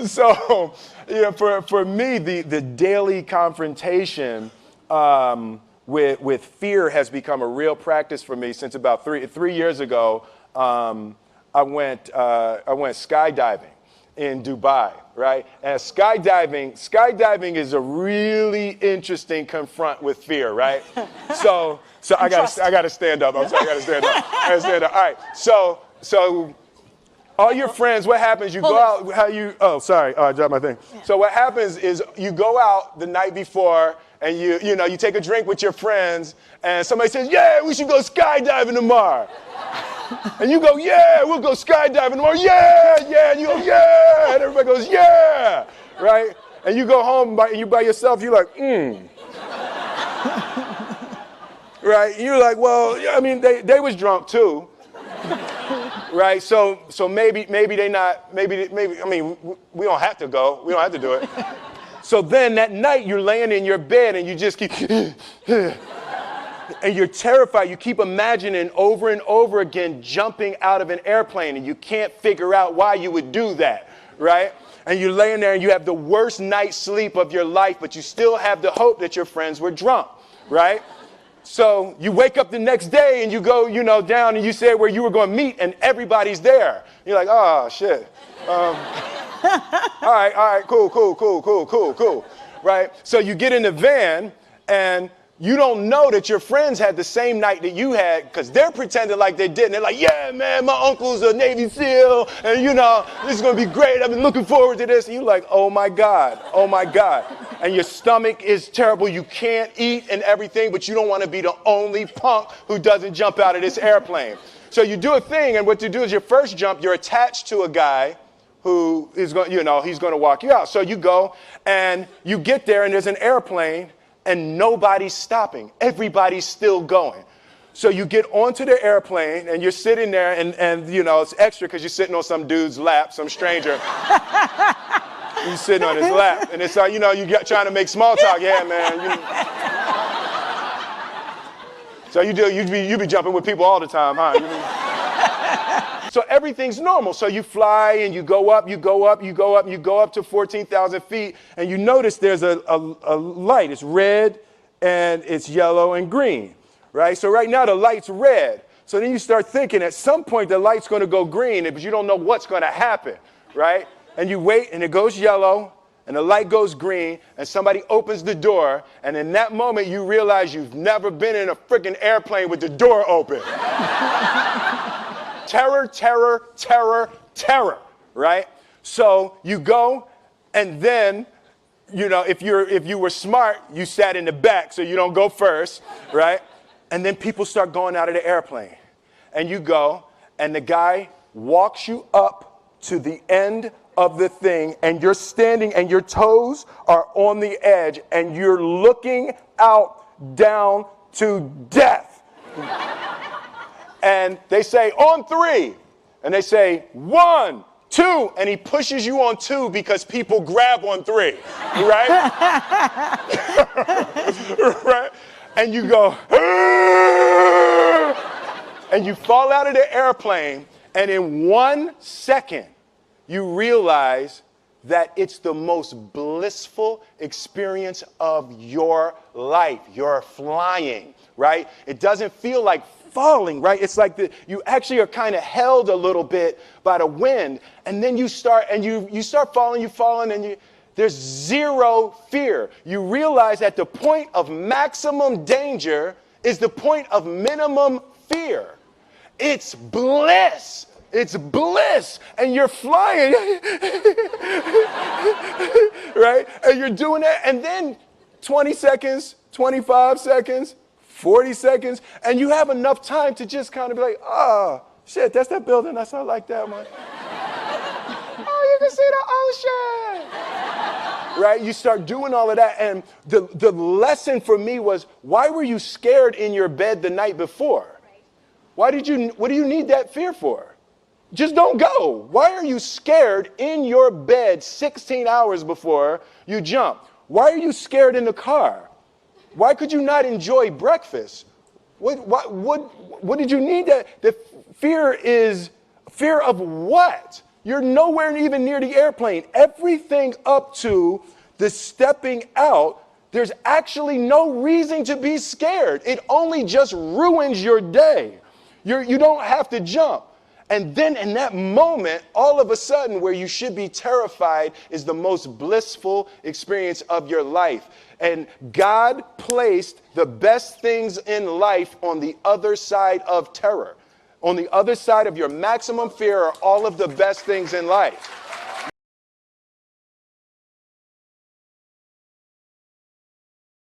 So, for me, the daily confrontation with fear has become a real practice for me since about three years ago. I went skydiving in Dubai, right? And skydiving is a really interesting confront with fear, right? So I gotta stand up. I'm sorry, I gotta stand up. All right. So all your friends, what happens? You go out. I dropped my thing. Yeah. So what happens is you go out the night before and you take a drink with your friends, and somebody says, "Yeah, we should go skydiving tomorrow." And you go, "Yeah, we'll go skydiving tomorrow." Yeah. And you go, "Yeah." And everybody goes, "Yeah." Right? And you go home you by yourself, you're like, Right? And you're like, well, I mean, they was drunk too. Right? So maybe they not, maybe, I mean, we don't have to go. We don't have to do it. So then that night you're laying in your bed and you just keep, and you're terrified. You keep imagining over and over again jumping out of an airplane, and you can't figure out why you would do that, right? And you're laying there and you have the worst night's sleep of your life, but you still have the hope that your friends were drunk, right? So you wake up the next day and you go, down and you say where you were going to meet and everybody's there. You're like, oh, shit. All right, cool. Right? So you get in the van and you don't know that your friends had the same night that you had because they're pretending like they didn't. They're like, yeah, man, my uncle's a Navy SEAL and, this is going to be great. I've been looking forward to this. And you're like, oh, my God. And your stomach is terrible. You can't eat and everything, but you don't want to be the only punk who doesn't jump out of this airplane. So you do a thing, and what you do is your first jump, you're attached to a guy who is going, he's going to walk you out. So you go and you get there and there's an airplane and nobody's stopping. Everybody's still going. So you get onto the airplane and you're sitting there and it's extra because you're sitting on some dude's lap, some stranger. You're sitting on his lap and it's like, you're trying to make small talk. Yeah, man. So you be jumping with people all the time, huh? So everything's normal. So you fly and you go up to 14,000 feet, and you notice there's a light. It's red and it's yellow and green, right? So right now the light's red. So then you start thinking at some point the light's going to go green, but you don't know what's going to happen, right? And you wait and it goes yellow and the light goes green and somebody opens the door, and in that moment you realize you've never been in a freaking airplane with the door open. Terror, right? So you go, and then, if you were smart, you sat in the back so you don't go first, right? And then people start going out of the airplane. And you go, and the guy walks you up to the end of the thing, and you're standing, and your toes are on the edge, and you're looking out down to death. And they say, on 3. And they say, 1, 2. And he pushes you on 2 because people grab on 3. Right? Right? And you go, and you fall out of the airplane. And in 1 second, you realize that it's the most blissful experience of your life. You're flying, right? It doesn't feel like falling, right? It's like you actually are kind of held a little bit by the wind, and then you start falling, and there's zero fear. You realize that the point of maximum danger is the point of minimum fear. It's bliss. It's bliss, and you're flying, right? And you're doing that, and then 20 seconds, 25 seconds, 40 seconds, and you have enough time to just kind of be like, oh, shit, that's that building. I saw like that one. Oh, you can see the ocean. Right? You start doing all of that, and the lesson for me was, why were you scared in your bed the night before? What do you need that fear for? Just don't go. Why are you scared in your bed 16 hours before you jump? Why are you scared in the car? Why could you not enjoy breakfast? What did you need that? The fear is fear of what? You're nowhere even near the airplane. Everything up to the stepping out, there's actually no reason to be scared. It only just ruins your day. You don't have to jump. And then in that moment, all of a sudden, where you should be terrified is the most blissful experience of your life. And God placed the best things in life on the other side of terror. On the other side of your maximum fear are all of the best things in life.